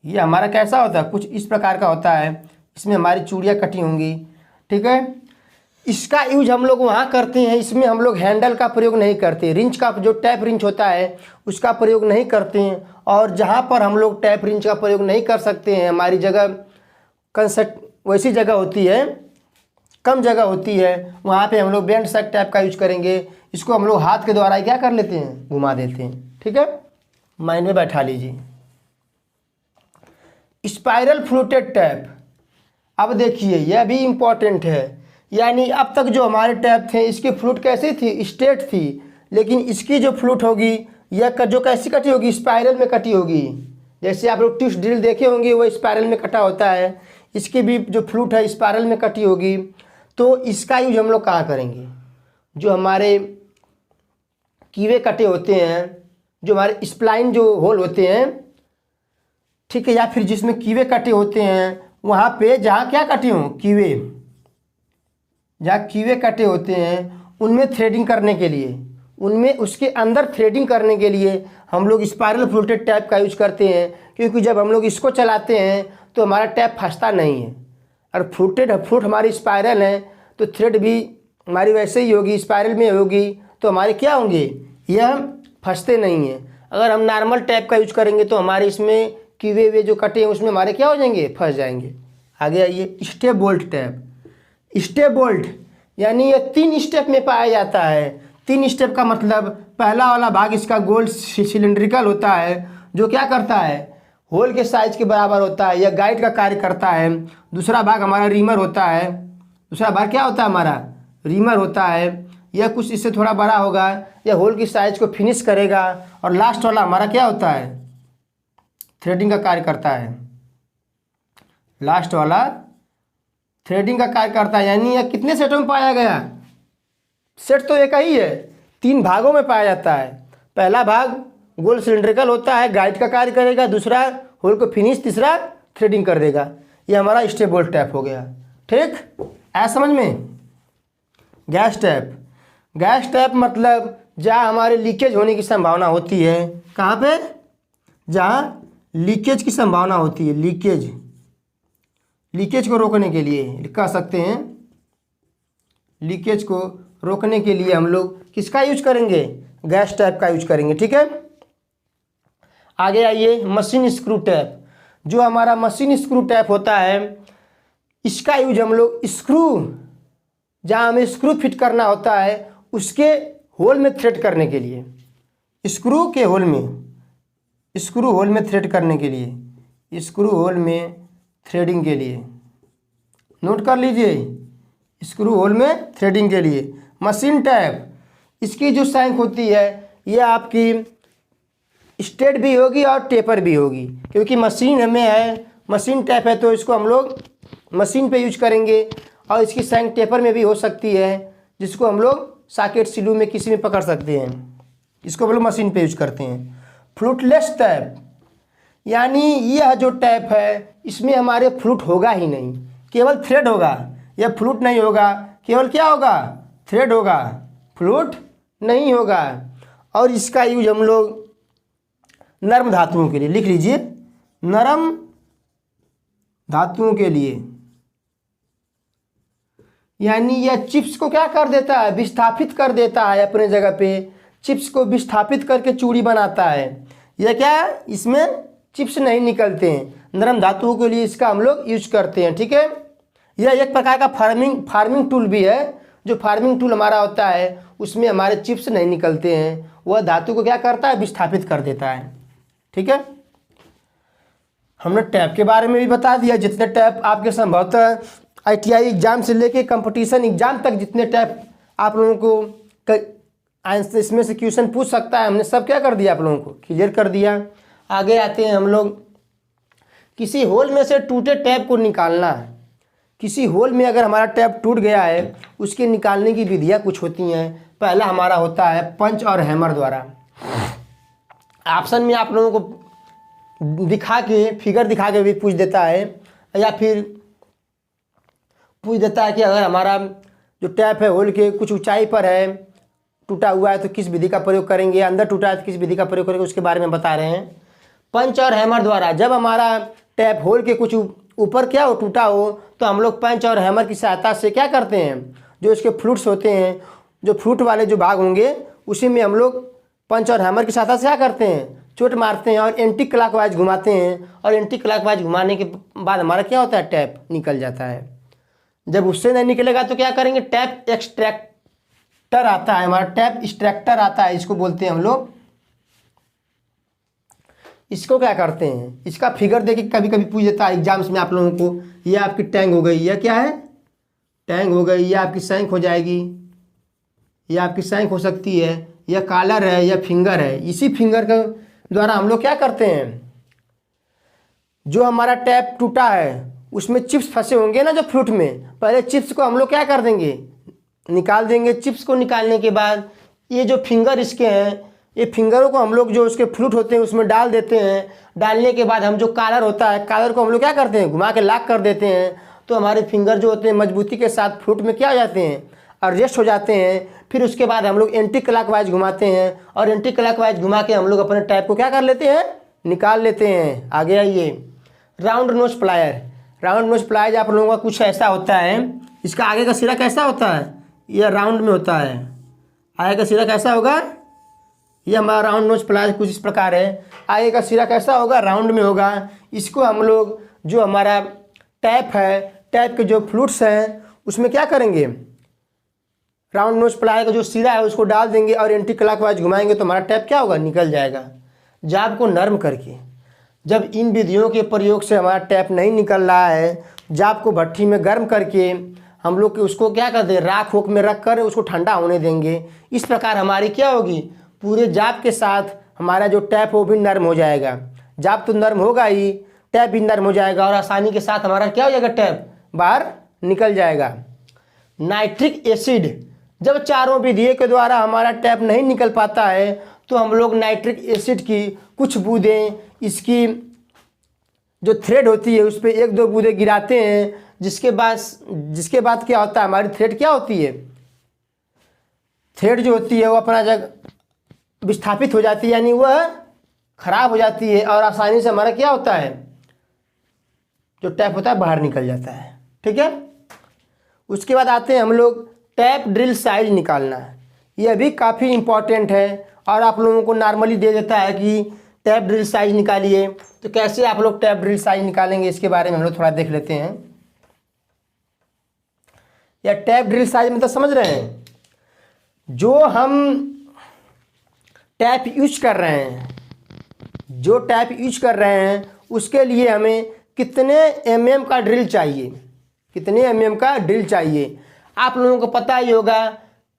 ये हमारा कैसा होता है, कुछ इस प्रकार का होता है, इसमें हमारी चूड़ियाँ कटी होंगी, ठीक है। इसका यूज हम लोग वहाँ करते हैं, इसमें हम लोग हैंडल का प्रयोग नहीं करते, रिंच का जो टैप रिंच होता है उसका प्रयोग नहीं करते हैं। और जहाँ पर हम लोग टैप रिंच का प्रयोग नहीं कर सकते हैं, हमारी जगह कंसर्ट वैसी जगह होती है, कम जगह होती है, वहाँ पे हम लोग बेंड सैंक टैप का यूज करेंगे। इसको हम लोग हाथ के द्वारा क्या कर लेते हैं, घुमा देते हैं, ठीक है, माइंड में बैठा लीजिए। स्पाइरल फ्लूटेड टैप, अब देखिए यह भी इम्पॉर्टेंट है, यानी अब तक जो हमारे टैप थे इसकी फ्लूट कैसी थी, स्ट्रेट थी, लेकिन इसकी जो फ्लूट होगी यह जो कैसी कटी होगी, स्पाइरल में कटी होगी। जैसे आप लोग ट्विस्ट ड्रिल देखे होंगे वो स्पाइरल में कटा होता है, इसकी भी जो फ्लूट है स्पाइरल में कटी होगी। तो इसका यूज हम लोग कहाँ करेंगे, जो हमारे कीवे कटे होते हैं, जो हमारे स्प्लाइन जो होल होते हैं, ठीक है, या फिर जिसमें कीवे कटे होते हैं वहाँ पे जहाँ क्या कटे हों, कीवे, जहाँ कीवे कटे होते हैं उनमें थ्रेडिंग करने के लिए, उनमें उसके अंदर थ्रेडिंग करने के लिए हम लोग स्पाइरल फ्लूटेड टैप का यूज करते हैं, क्योंकि जब हम लोग इसको चलाते हैं तो हमारा टैप फंसता नहीं है। और फ्लूट हमारी स्पाइरल है तो थ्रेड भी हमारी वैसे ही होगी, स्पाइरल में होगी, तो हमारे क्या होंगे, यह फंसते नहीं हैं। अगर हम नॉर्मल टैप का यूज करेंगे तो हमारे इसमें कीवे वे जो कटे हैं उसमें हमारे क्या हो जाएंगे, फंस जाएंगे। आगे आइए, step bolt tap. Step bolt यानी ये 3 स्टेप में पाया जाता है। 3 स्टेप का मतलब पहला वाला भाग इसका गोल सिलेंड्रिकल होता है, जो क्या करता है, होल के साइज के बराबर होता है, यह गाइड का कार्य करता है। दूसरा भाग हमारा रीमर होता है, दूसरा भाग क्या होता है हमारा, रीमर होता है, यह कुछ इससे थोड़ा बड़ा होगा, यह होल की साइज को फिनिश करेगा। और लास्ट वाला हमारा क्या होता है, थ्रेडिंग का कार्य करता है, लास्ट वाला थ्रेडिंग का कार्य करता है। यानी यह कितने सेटों में पाया गया, सेट तो एक ही है, 3 भागों में पाया जाता है। पहला भाग गोल सिलेंड्रिकल होता है, गाइड का कार्य करेगा, दूसरा होल को फिनिश, तीसरा थ्रेडिंग कर देगा। यह हमारा स्टेप बोल्ट टैप हो गया, ठीक, ऐसा समझ में। गैस टैप, गैस टैप मतलब जहाँ हमारे लीकेज होने की संभावना होती है, कहाँ पे, जहाँ लीकेज की संभावना होती है, लीकेज को रोकने के लिए कह सकते हैं, लीकेज को रोकने के लिए हम लोग किसका यूज करेंगे, गैस टैप का यूज करेंगे, ठीक है। आगे आइए, मशीन स्क्रू टैप। जो हमारा मशीन स्क्रू टैप होता है इसका यूज हम लोग स्क्रू, जहाँ हमें स्क्रू फिट करना होता है उसके होल में थ्रेड करने के लिए, स्क्रू के होल में, स्क्रू होल में थ्रेड करने के लिए, स्क्रू होल में थ्रेडिंग के लिए, नोट कर लीजिए, स्क्रू होल में थ्रेडिंग के लिए। मशीन टैप, इसकी जो सैंक होती है ये आपकी स्ट्रेट भी होगी और टेपर भी होगी, क्योंकि मशीन में है, मशीन टैप है तो इसको हम लोग मशीन पे यूज करेंगे। और इसकी सैंक टेपर में भी हो सकती है, जिसको हम लोग सॉकेट सिलू में किसी में पकड़ सकते हैं, इसको हम लोग मशीन पे यूज करते हैं। फ्लूटलेस टैप, यानी यह जो टैप है इसमें हमारे फ्लूट होगा ही नहीं, केवल थ्रेड होगा, यह फ्लूट नहीं होगा, केवल क्या होगा, थ्रेड होगा, फ्लूट नहीं होगा। और इसका यूज हम लोग नरम धातुओं के लिए, लिख लीजिए, नरम धातुओं के लिए, यानी यह चिप्स को क्या कर देता है, विस्थापित कर देता है अपने जगह पे, चिप्स को विस्थापित करके चूड़ी बनाता है। यह क्या है, इसमें चिप्स नहीं निकलते हैं, नरम धातुओं के लिए इसका हम लोग यूज करते हैं, ठीक है। यह एक प्रकार का फार्मिंग टूल भी है, जो फार्मिंग टूल हमारा होता है उसमें हमारे चिप्स नहीं निकलते हैं, वह धातु को क्या करता है, विस्थापित कर देता है, ठीक है। हमने टैप के बारे में भी बता दिया, जितने टैप आपके संभवतः ITI एग्जाम से लेके कंपटीशन एग्जाम तक जितने टैप आप लोगों को इसमें से क्वेश्चन पूछ सकता है। हमने सब क्या कर दिया, आप लोगों को क्लियर कर दिया। आगे आते हैं हम लोग, किसी होल में से टूटे टैप को निकालना है। किसी होल में अगर हमारा टैप टूट गया है, उसके निकालने की विधियाँ कुछ होती हैं। पहला हमारा होता है पंच और हैमर द्वारा। ऑप्शन में आप लोगों को दिखा के, फिगर दिखा के भी पूछ देता है, या फिर पूछ देता है कि अगर हमारा जो टैप है होल के कुछ ऊंचाई पर है, टूटा हुआ है, तो किस विधि का प्रयोग करेंगे, अंदर टूटा है तो किस विधि का प्रयोग करेंगे, उसके बारे में बता रहे हैं। पंच और हैमर द्वारा, जब हमारा टैप होल के कुछ ऊपर क्या हो, टूटा हो, तो हम लोग पंच और हैमर की सहायता से क्या करते हैं, जो इसके फ्लूट्स होते हैं, जो फ्लूट वाले जो भाग होंगे, उसी में हम लोग पंच और हैमर की सहायता से क्या करते हैं, चोट मारते हैं और एंटी क्लॉकवाइज घुमाते हैं। और एंटी क्लॉकवाइज घुमाने के बाद हमारा क्या होता है, टैप निकल जाता है। जब उससे नहीं निकलेगा तो क्या करेंगे, टैप एक्सट्रैक्टर आता है, हमारा टैप एक्सट्रैक्टर आता है, इसको बोलते हैं हम लोग। इसको क्या करते हैं, इसका फिगर देखिए कभी कभी पूछ देता है एग्जाम्स में आप लोगों को। ये आपकी टैंक हो गई, यह क्या है, टैंक हो गई, यह आपकी सैंक हो जाएगी, यह आपकी सैंक हो सकती है, यह कॉलर है, यह फिंगर है। इसी फिंगर के द्वारा हम लोग क्या करते हैं, जो हमारा टैप टूटा है उसमें चिप्स फंसे होंगे ना जो फ्लूट में, पहले चिप्स को हम लोग क्या कर देंगे, निकाल देंगे। चिप्स को निकालने के बाद ये जो फिंगर इसके हैं, ये फिंगरों को हम लोग जो उसके फ्लूट होते हैं उसमें डाल देते हैं। डालने के बाद हम जो कॉलर होता है, कॉलर को हम लोग क्या करते हैं, घुमा के लॉक कर देते हैं। तो हमारे फिंगर जो होते हैं मजबूती के साथ फ्लूट में क्या हो जाते हैं, एडजस्ट हो जाते हैं। फिर उसके बाद हम लोग एंटी क्लॉकवाइज घुमाते हैं, और एंटी क्लॉकवाइज घुमा के हम लोग अपने टैप को क्या कर लेते हैं, निकाल लेते हैं। आगे आइए, round knows plier. Round knows plier आप लोगों का कुछ ऐसा होता है, इसका आगे का सिरा कैसा होता है, यह राउंड में होता है। आगे का सिरा कैसा होगा, यह हमारा राउंड नोज प्लायर कुछ इस प्रकार है। आगे का सिरा कैसा होगा, राउंड में होगा। इसको हम लोग जो हमारा टैप है, टैप के जो फ्लूट्स हैं उसमें क्या करेंगे, राउंड नोज प्लायर का जो सिरा है उसको डाल देंगे और एंटी क्लॉकवाइज घुमाएंगे तो हमारा टैप क्या होगा, निकल जाएगा। जाब को नरम करके, जब इन विधियों के प्रयोग से हमारा टैप नहीं निकल रहा है, जाब को भट्ठी में गर्म करके हम लोग उसको क्या कर दें, राख होक में रख कर उसको ठंडा होने देंगे। इस प्रकार हमारी क्या होगी, पूरे जाब के साथ हमारा जो टैप हो भी नरम हो जाएगा। जाब तो नरम होगा ही, टैप भी नरम हो जाएगा और आसानी के साथ हमारा क्या हो जाएगा, टैप बाहर निकल जाएगा। नाइट्रिक एसिड, जब चारों विधियों के द्वारा हमारा टैप नहीं निकल पाता है तो हम लोग नाइट्रिक एसिड की कुछ बूंदें, इसकी जो थ्रेड होती है उस पर 1-2 बूंदें गिराते हैं, जिसके बाद क्या होता है, हमारी थ्रेड क्या होती है, थ्रेड जो होती है वो अपना जगह विस्थापित हो जाती है, यानी वह खराब हो जाती है और आसानी से हमारा क्या होता है, जो टैप होता है बाहर निकल जाता है। ठीक है, उसके बाद आते हैं हम लोग टैप ड्रिल साइज निकालना। यह भी काफ़ी इम्पॉर्टेंट है और आप लोगों को नॉर्मली दे देता है कि टैप ड्रिल साइज निकालिए। तो कैसे आप लोग टैप ड्रिल साइज निकालेंगे, इसके बारे में हम लोग थोड़ा देख लेते हैं। या टैप ड्रिल साइज मतलब समझ रहे हैं, जो हम टैप यूज कर रहे हैं, जो टैप यूज कर रहे हैं उसके लिए हमें कितने mm का ड्रिल चाहिए, कितने mm का ड्रिल चाहिए। आप लोगों को पता ही होगा,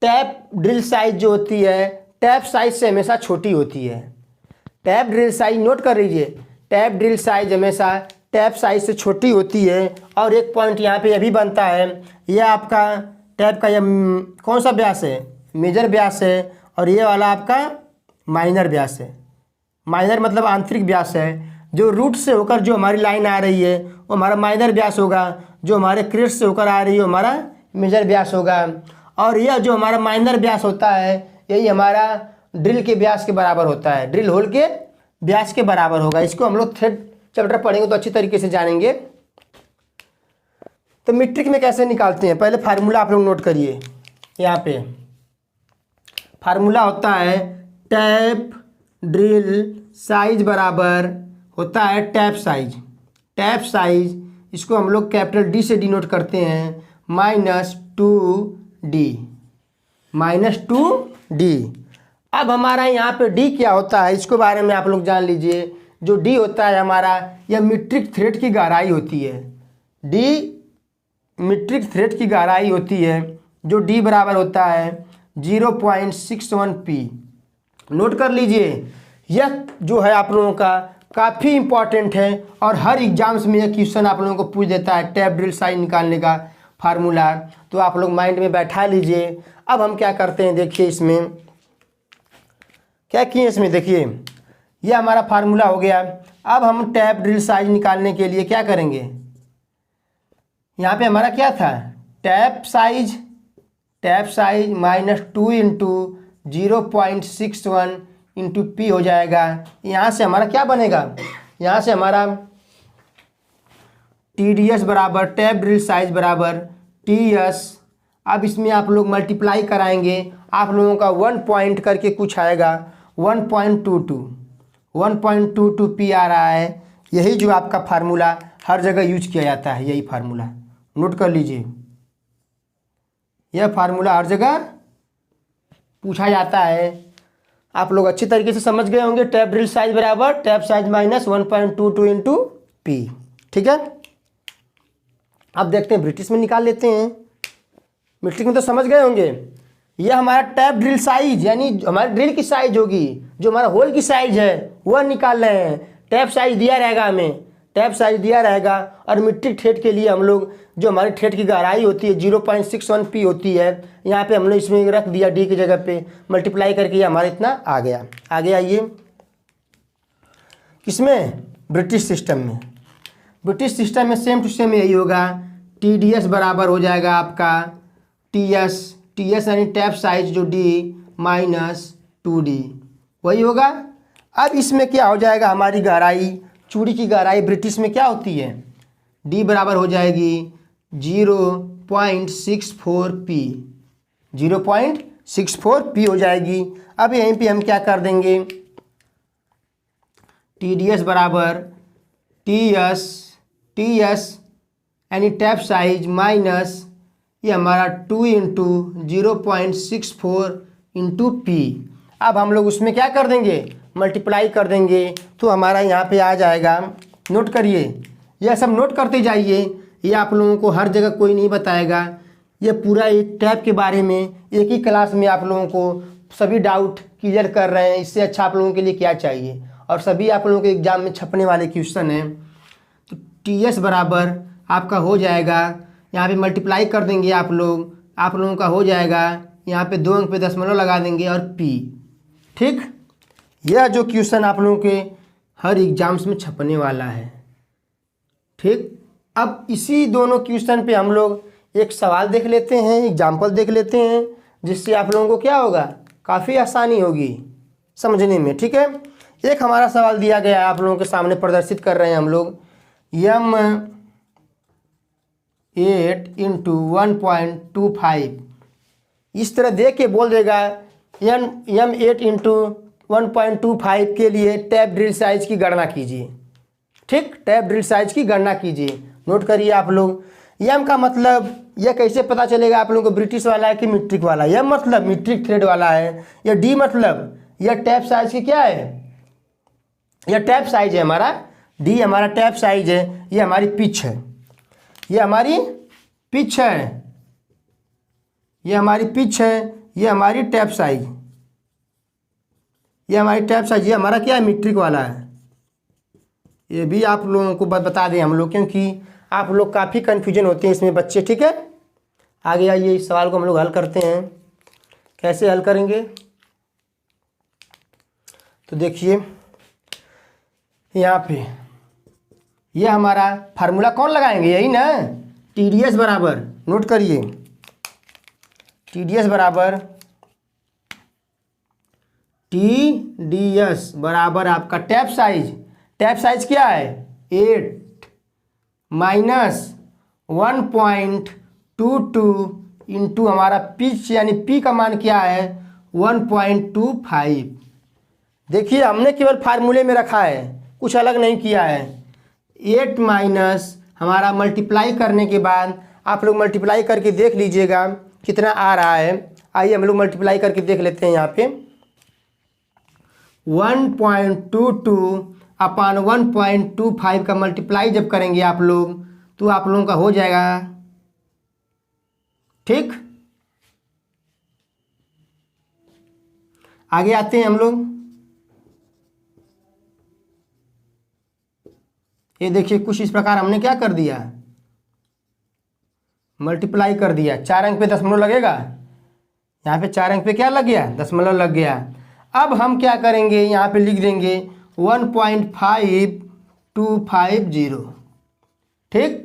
टैप ड्रिल साइज जो होती है टैप साइज से हमेशा छोटी होती है। टैप ड्रिल साइज नोट कर लीजिए, टैप ड्रिल साइज हमेशा टैप साइज से छोटी होती है। और एक पॉइंट यहाँ पे यह भी बनता है, यह आपका टैप का यह कौन सा व्यास है, मेजर व्यास है, और ये वाला आपका माइनर व्यास है। माइनर मतलब आंतरिक व्यास है। जो रूट से होकर जो हमारी लाइन आ रही है वो हमारा माइनर व्यास होगा, जो हमारे क्रेस्ट से होकर आ रही है वो हमारा मेजर व्यास होगा। और यह जो हमारा माइनर व्यास होता है यही हमारा ड्रिल के व्यास के बराबर होता है, ड्रिल होल के व्यास के बराबर होगा। इसको हम लोग थ्रेड चैप्टर पढ़ेंगे तो अच्छी तरीके से जानेंगे। तो मीट्रिक में कैसे निकालते हैं, पहले फार्मूला आप लोग नोट करिए। यहाँ पे फार्मूला होता है टैप ड्रिल साइज बराबर होता है टैप साइज। टैप साइज इसको हम लोग कैपिटल डी से डिनोट करते हैं, -2D, -2D। अब हमारा यहाँ पे D क्या होता है इसको बारे में आप लोग जान लीजिए। जो D होता है हमारा, यह मीट्रिक थ्रेड की गहराई होती है। D मीट्रिक थ्रेड की गहराई होती है, जो D बराबर होता है 0.61p। नोट कर लीजिए, यह जो है आप लोगों का काफ़ी इंपॉर्टेंट है और हर एग्जाम्स में यह क्वेश्चन आप लोगों को पूछ देता है, टैप ड्रिल साइज निकालने का फार्मूला। तो आप लोग माइंड में बैठा लीजिए। अब हम क्या करते हैं, देखिए इसमें क्या किए, इसमें देखिए यह हमारा फार्मूला हो गया। अब हम टैप ड्रिल साइज निकालने के लिए क्या करेंगे, यहाँ पे हमारा क्या था, tap size minus 2 into 0.61 into P हो जाएगा। यहाँ से हमारा क्या बनेगा, यहाँ से हमारा TDS बराबर टैप ड्रिल साइज बराबर TS। अब इसमें आप लोग मल्टीप्लाई कराएंगे, आप लोगों का 1 पॉइंट करके कुछ आएगा, 1.22 पी आ रहा है। यही जो आपका फार्मूला हर जगह यूज किया जाता है, यही फार्मूला नोट कर लीजिए। यह फार्मूला हर जगह पूछा जाता है। आप लोग अच्छी तरीके से समझ गए होंगे, टैप ड्रिल साइज बराबर tap size minus 1.22 into P. ठीक है, अब देखते हैं ब्रिटिश में निकाल लेते हैं। ब्रिटिश में तो समझ गए होंगे, यह हमारा टैप ड्रिल साइज यानी हमारी ड्रिल की साइज होगी, जो हमारा होल की साइज है वह निकाल रहे हैं। टैप साइज दिया रहेगा, हमें टैप साइज दिया रहेगा और मीट्रिक थ्रेड के लिए हम लोग जो हमारी थ्रेड की गहराई होती है 0.61 पी होती है, यहाँ पे हम लोग इसमें रख दिया डी की जगह पे, मल्टीप्लाई करके ये हमारा इतना आ गया। आगे आइए, किसमें, ब्रिटिश सिस्टम में। ब्रिटिश सिस्टम में सेम टू सेम यही होगा, TDS बराबर हो जाएगा आपका TS यानी टैप साइज जो D माइनस 2D वही होगा। अब इसमें क्या हो जाएगा, हमारी गहराई, चूड़ी की गहराई ब्रिटिश में क्या होती है, D बराबर हो जाएगी 0.64 पी, 0.64 पी हो जाएगी। अब यहीं पे हम क्या कर देंगे, TDS बराबर TS यानी टैप साइज माइनस ये हमारा 2 इंटू 0.64 इंटू पी। अब हम लोग उसमें क्या कर देंगे, मल्टीप्लाई कर देंगे, तो हमारा यहाँ पे आ जाएगा। नोट करिए, यह सब नोट करते जाइए, ये आप लोगों को हर जगह कोई नहीं बताएगा। ये पूरा एक टैप के बारे में एक ही क्लास में आप लोगों को सभी डाउट क्लियर कर रहे हैं। इससे अच्छा आप लोगों के लिए क्या चाहिए, और सभी आप लोगों के एग्जाम में छपने वाले क्वेश्चन हैं। तो TS बराबर आपका हो जाएगा, यहाँ पे मल्टीप्लाई कर देंगे आप लोगों का हो जाएगा, यहाँ पे 2 अंक पे दशमलव लगा देंगे और P। ठीक, यह जो क्वेश्चन आप लोगों के हर एग्जाम्स में छपने वाला है। ठीक, अब इसी दोनों क्वेश्चन पे हम लोग एक सवाल देख लेते हैं, एग्जाम्पल देख लेते हैं, जिससे आप लोगों को क्या होगा, काफ़ी आसानी होगी समझने में। ठीक है, एक हमारा सवाल दिया गया है, आप लोगों के सामने प्रदर्शित कर रहे हैं हम लोग। M8 इंटू 1.25 इस तरह दे के बोल देगा M8 इंटू 1.25 के लिए टैप ड्रिल साइज की गणना कीजिए। ठीक, टैप ड्रिल साइज की गणना कीजिए। नोट करिए आप लोग, M का मतलब यह कैसे पता चलेगा आप लोगों को, ब्रिटिश वाला है कि मीट्रिक वाला। यह मतलब मीट्रिक थ्रेड वाला है। यह D मतलब यह टैप साइज की क्या है, यह टैप साइज है हमारा, D हमारा टैप साइज है, यह हमारी पिच है, ये हमारी पिच है, ये हमारी पिच है, ये हमारी टैप साइज, ये हमारी टैप साइज, ये हमारा क्या है, मीट्रिक वाला है। ये भी आप लोगों को बता दें हम लोग, क्योंकि आप लोग काफ़ी कन्फ्यूजन होते हैं इसमें बच्चे। ठीक है, आगे आइए, इस सवाल को हम लोग हल करते हैं। कैसे हल करेंगे, तो देखिए यहाँ पे ये हमारा फार्मूला कौन लगाएंगे, यही ना, TDS बराबर, नोट करिए, TDS बराबर TDS बराबर आपका टैप साइज क्या है 8 माइनस 1.22 इंटू हमारा पिच यानी P का मान क्या है 1.25। देखिए हमने केवल फार्मूले में रखा है, कुछ अलग नहीं किया है। 8 माइनस हमारा मल्टीप्लाई करने के बाद आप लोग मल्टीप्लाई करके देख लीजिएगा कितना आ रहा है। आइए हम लोग मल्टीप्लाई करके देख लेते हैं। यहाँ पे 1.22 अपान 1.25 का मल्टीप्लाई जब करेंगे आप लोग तो आप लोगों का हो जाएगा, ठीक, आगे आते हैं हम लोग। ये देखिए कुछ इस प्रकार हमने क्या कर दिया, मल्टीप्लाई कर दिया। 4 अंक पे दशमलव लगेगा, यहाँ पे 4 अंक पे क्या लग गया, दशमलव लग गया। अब हम क्या करेंगे, यहाँ पे लिख देंगे 1.5250। ठीक।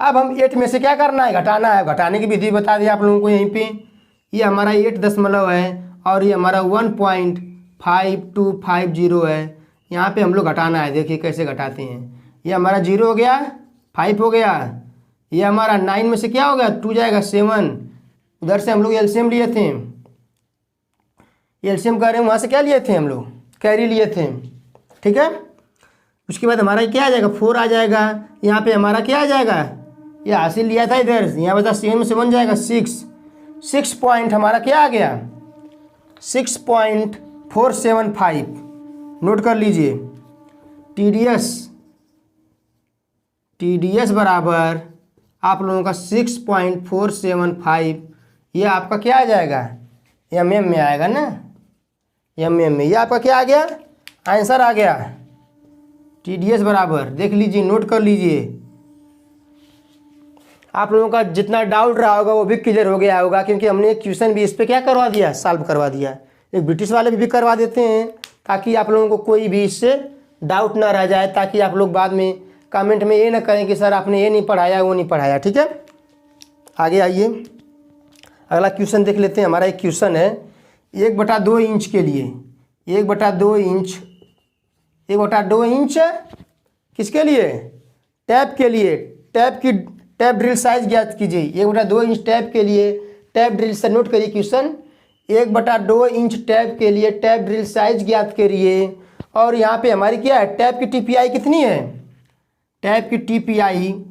अब हम 8 में से क्या करना है, घटाना है। घटाने की विधि बता दी आप लोगों को यहीं पे। ये हमारा 8 दशमलव है और ये हमारा 1.5250 है। यहाँ पे हम लोग घटाना है। देखिए कैसे घटाते हैं। ये हमारा 0 हो गया, 5 हो गया। ये हमारा 9 में से क्या हो गया, 2 जाएगा 7। उधर से हम लोग एलसीएम लिए थे, एलसीएम कर रहे हैं, वहाँ से क्या लिए थे हम लोग, कैरी लिए थे। ठीक है। उसके बाद हमारा क्या आ जाएगा, 4 आ जाएगा। यहाँ पे हमारा क्या आ जाएगा, ये हासिल लिया था इधर, यहाँ बता 7 में से बन जाएगा 6 पॉइंट हमारा क्या आ गया, 6.475। नोट कर लीजिए। टीडीएस बराबर आप लोगों का 6.475। ये आपका क्या आ जाएगा, एमएम में आएगा ना, एमएम में। ये आपका क्या आ गया, आंसर आ गया। टीडीएस बराबर देख लीजिए, नोट कर लीजिए। आप लोगों का जितना डाउट रहा होगा वो भी क्लियर हो गया होगा, क्योंकि हमने एक क्वेश्चन भी इस पर क्या करवा दिया, सॉल्व करवा दिया। एक ब्रिटिश वाले भी करवा देते हैं, ताकि आप लोगों को कोई भी इससे डाउट ना रह जाए, ताकि आप लोग बाद में कमेंट में ये ना करें कि सर आपने ये नहीं पढ़ाया, वो नहीं पढ़ाया। ठीक है। आगे आइए, अगला क्वेश्चन देख लेते हैं। हमारा एक क्वेश्चन है 1/2 इंच के लिए। 1/2 इंच, 1/2 इंच किसके लिए, टैप के लिए। टैप ड्रिल साइज ज्ञात कीजिए। 1/2 इंच टैप के लिए, टैप ड्रिल से नोट करिए क्वेश्चन। 1/2 इंच टैप के लिए टैप ड्रिल साइज ज्ञात करिए। और यहाँ पे हमारी क्या है, टैप की टीपीआई कितनी है, टैप की टीपीआई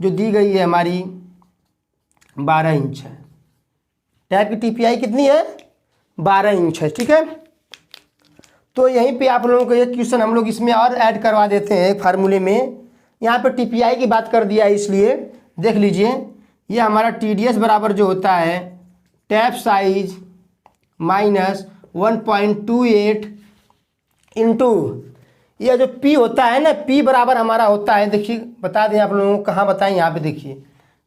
जो दी गई है हमारी 12 इंच है। टैप की टीपीआई कितनी है, 12 इंच है। ठीक है। तो यहीं पे आप लोगों को एक क्वेश्चन हम लोग इसमें और ऐड करवा देते हैं एक फार्मूले में। यहाँ पे टीपीआई की बात कर दिया है, इसलिए देख लीजिए। ये हमारा टीडीएस बराबर जो होता है टैप साइज माइनस 1.28 इंटू ये जो पी होता है ना, पी बराबर हमारा होता है, देखिए बता दें आप लोगों को, कहाँ बताएं, यहाँ पे देखिए।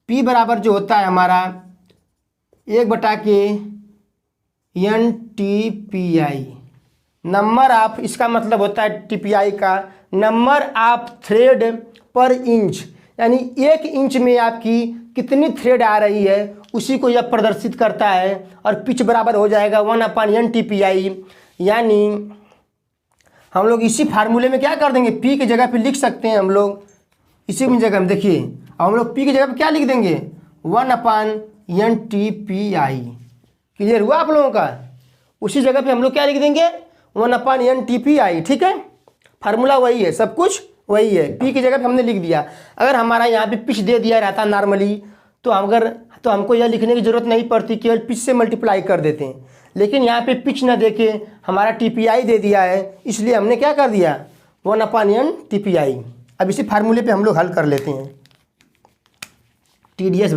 पी बराबर जो होता है हमारा 1/NTPI, नंबर ऑफ, इसका मतलब होता है टीपीआई का नंबर ऑफ थ्रेड पर इंच, यानी 1 इंच में आपकी कितनी थ्रेड आ रही है उसी को यह प्रदर्शित करता है। और पिच बराबर हो जाएगा 1/NTPI। यानी हम लोग इसी फार्मूले में क्या कर देंगे, पी की जगह पे लिख सकते हैं हम लोग, इसी की जगह में देखिए। अब हम लोग पी की जगह पे क्या लिख देंगे, 1/NTPI। क्लियर हुआ आप लोगों का। उसी जगह पे हम लोग क्या लिख देंगे, 1/NTPI। ठीक है। फार्मूला वही है, सब कुछ वही है। पी की जगह पे हमने लिख दिया। अगर हमारा यहाँ पे पिच दे दिया रहता नॉर्मली, तो हमको यह लिखने की जरूरत नहीं पड़ती, केवल पिच से मल्टीप्लाई कर देते हैं। लेकिन यहाँ पे पिच ना देके हमारा टीपीआई दे दिया है, इसलिए हमने क्या कर दिया, 1/NTPI। अब इसी फार्मूले पे हम लोग हल कर लेते हैं। टीडीएस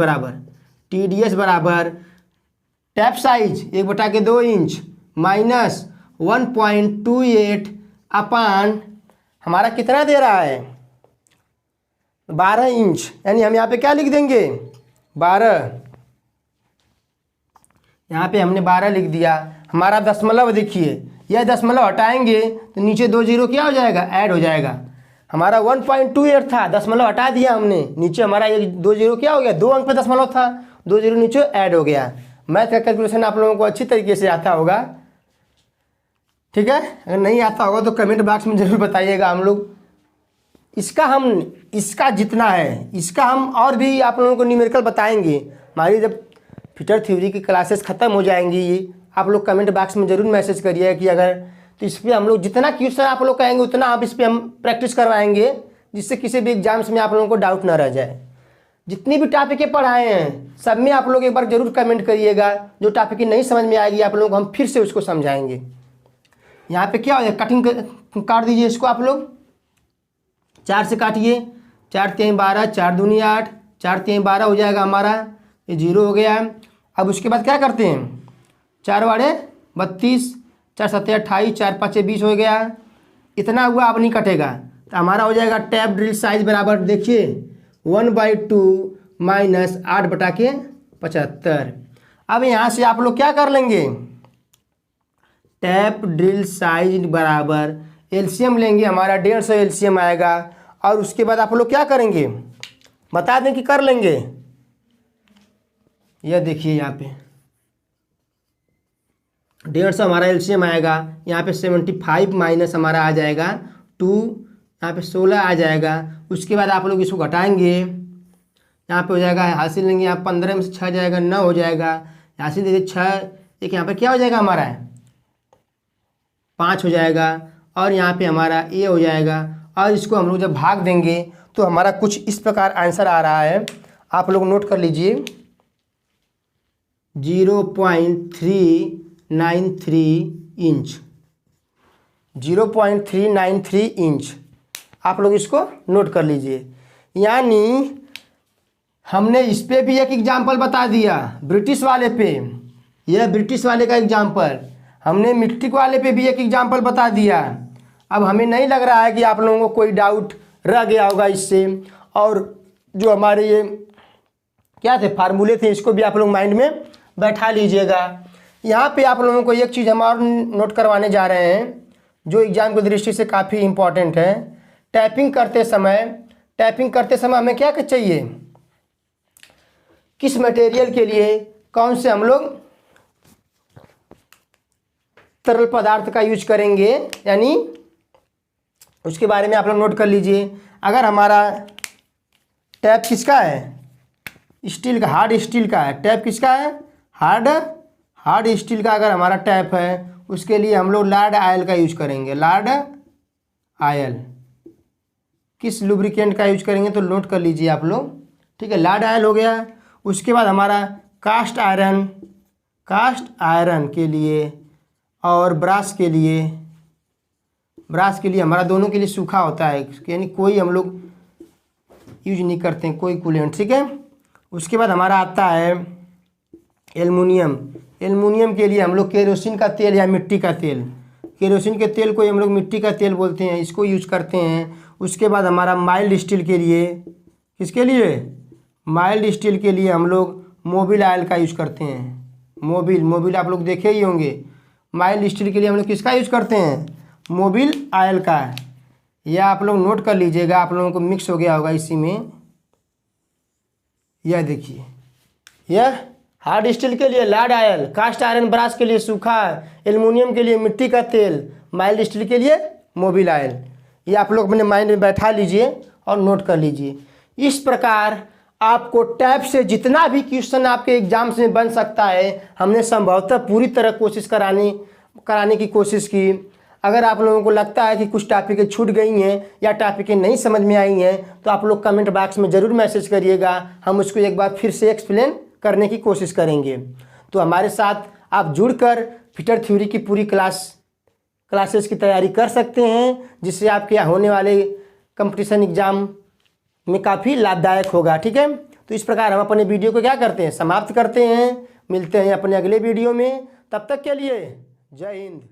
बराबर टैप साइज 1/2 इंच माइनस 1.28 अपान हमारा कितना दे रहा है, 12 इंच। यानी हम यहाँ पे क्या लिख देंगे, 12। यहाँ पे हमने 12 लिख दिया। हमारा दशमलव देखिए, यह दशमलव हटाएंगे तो नीचे 2 जीरो क्या हो जाएगा, ऐड हो जाएगा। हमारा 1.28 था, दशमलव हटा दिया हमने, नीचे हमारा एक 2 जीरो क्या हो गया, 2 अंक पे दशमलव था, 2 जीरो नीचे ऐड हो गया। मैथ का कैलकुलेशन आप लोगों को अच्छी तरीके से आता होगा। ठीक है। अगर नहीं आता होगा तो कमेंट बॉक्स में ज़रूर बताइएगा। हम लोग इसका जितना है, इसका हम और भी आप लोगों को न्यूमेरिकल बताएंगे। हमारी जब फिटर थ्योरी की क्लासेस ख़त्म हो जाएंगी, आप लोग कमेंट बॉक्स में ज़रूर मैसेज करिए कि अगर, तो इस पर हम लोग जितना क्वेश्चन आप लोग कहेंगे उतना आप इस पर हम प्रैक्टिस करवाएंगे, जिससे किसी भी एग्जाम्स में आप लोगों को डाउट ना रह जाए। जितनी भी टॉपिकें पढ़ाए हैं सब में आप लोग एक बार ज़रूर कमेंट करिएगा। जो टॉपिक नहीं समझ में आएगी आप लोगों को हम फिर से उसको समझाएंगे। यहाँ पे क्या हो जाए, कटिंग काट दीजिए इसको आप लोग, 4 से काटिए, 4 3 12, 4 दूनी 8, 4 3 12 हो जाएगा हमारा, ये 0 हो गया। अब उसके बाद क्या करते हैं, 4 वाड़े 32, 4 7 28, 4 5 20 हो गया, इतना हुआ, अब नहीं कटेगा। तो हमारा हो जाएगा टैप ड्रिल साइज बराबर, देखिए 1/2 माइनस 8/75। अब यहाँ से आप लोग क्या कर लेंगे, टैप ड्रिल साइज बराबर एलसीएम लेंगे, हमारा 150 एलसीएम आएगा। और उसके बाद आप लोग क्या करेंगे, बता दें कि कर लेंगे। यह देखिए यहाँ पे 150 हमारा एलसीएम आएगा, यहाँ पे 75 माइनस हमारा आ जाएगा 2, यहाँ पे 16 आ जाएगा। उसके बाद आप लोग इसको घटाएंगे, यहाँ पे हो जाएगा, हासिल लेंगे, यहाँ 15 में से 6 जाएगा, 9 हो जाएगा, यहाँ से देखिए 6, एक यहाँ पे क्या हो जाएगा हमारा 5 हो जाएगा, और यहाँ पे हमारा ए हो जाएगा। और इसको हम लोग जब भाग देंगे तो हमारा कुछ इस प्रकार आंसर आ रहा है, आप लोग नोट कर लीजिए, 0.393 इंच, 0.393 इंच, आप लोग इसको नोट कर लीजिए। यानी हमने इस पे भी एक एग्जाम्पल बता दिया, ब्रिटिश वाले पे, यह ब्रिटिश वाले का एग्जाम्पल, हमने मिट्टिक वाले पे भी एक एग्जाम्पल बता दिया। अब हमें नहीं लग रहा है कि आप लोगों को कोई डाउट रह गया होगा इससे। और जो हमारे ये क्या थे फार्मूले थे, इसको भी आप लोग माइंड में बैठा लीजिएगा। यहाँ पे आप लोगों को एक चीज़ हम और नोट करवाने जा रहे हैं, जो एग्ज़ाम की दृष्टि से काफ़ी इम्पॉर्टेंट है। टाइपिंग करते समय हमें क्या चाहिए, किस मटेरियल के लिए कौन से हम लोग तरल पदार्थ का यूज करेंगे, यानी उसके बारे में आप लोग नोट कर लीजिए। अगर हमारा टैप किसका है, स्टील का, हार्ड स्टील का है, टैप किसका है, हार्ड स्टील का अगर हमारा टैप है, उसके लिए हम लोग लार्ड आयल का यूज करेंगे, लार्ड आयल। किस लुब्रिकेंट का यूज करेंगे तो नोट कर लीजिए आप लोग, ठीक है, लार्ड आयल हो गया। उसके बाद हमारा कास्ट आयरन के लिए और ब्रास के लिए हमारा दोनों के लिए सूखा होता है, यानी कोई हम लोग यूज नहीं करते हैं कोई कूलेंट, ठीक है। उसके बाद हमारा आता है एल्युमिनियम के लिए हम लोग केरोसिन का तेल या मिट्टी का तेल, केरोसिन के तेल को हम लोग मिट्टी का तेल बोलते हैं, इसको यूज करते हैं। उसके बाद हमारा माइल्ड स्टील के लिए, किसके लिए, माइल्ड स्टील के लिए हम लोग मोबिल आयल का यूज करते हैं, मोबिल आप लोग देखे ही होंगे। माइल्ड स्टील के लिए हम लोग किसका यूज करते हैं, मोबिल आयल का। यह आप लोग नोट कर लीजिएगा, आप लोगों को मिक्स हो गया होगा इसी में। यह देखिए, यह हार्ड स्टील के लिए lard oil, cast iron brass के लिए सूखा, एल्युमिनियम के लिए मिट्टी का तेल, माइल्ड स्टील के लिए मोबिल आयल। ये आप लोग अपने माइंड में बैठा लीजिए और नोट कर लीजिए। इस प्रकार आपको टैप से जितना भी क्वेश्चन आपके एग्जाम्स में बन सकता है, हमने संभवतः पूरी तरह कोशिश कराने की कोशिश की। अगर आप लोगों को लगता है कि कुछ टॉपिकें छूट गई हैं या टॉपिकें नहीं समझ में आई हैं, तो आप लोग कमेंट बॉक्स में ज़रूर मैसेज करिएगा, हम उसको एक बार फिर से एक्सप्लेन करने की कोशिश करेंगे। तो हमारे साथ आप जुड़कर फिटर थ्योरी की पूरी क्लासेस की तैयारी कर सकते हैं, जिससे आपके होने वाले कंपटीशन एग्ज़ाम में काफ़ी लाभदायक होगा, ठीक है। तो इस प्रकार हम अपने वीडियो को क्या करते हैं, समाप्त करते हैं। मिलते हैं अपने अगले वीडियो में, तब तक के लिए जय हिंद।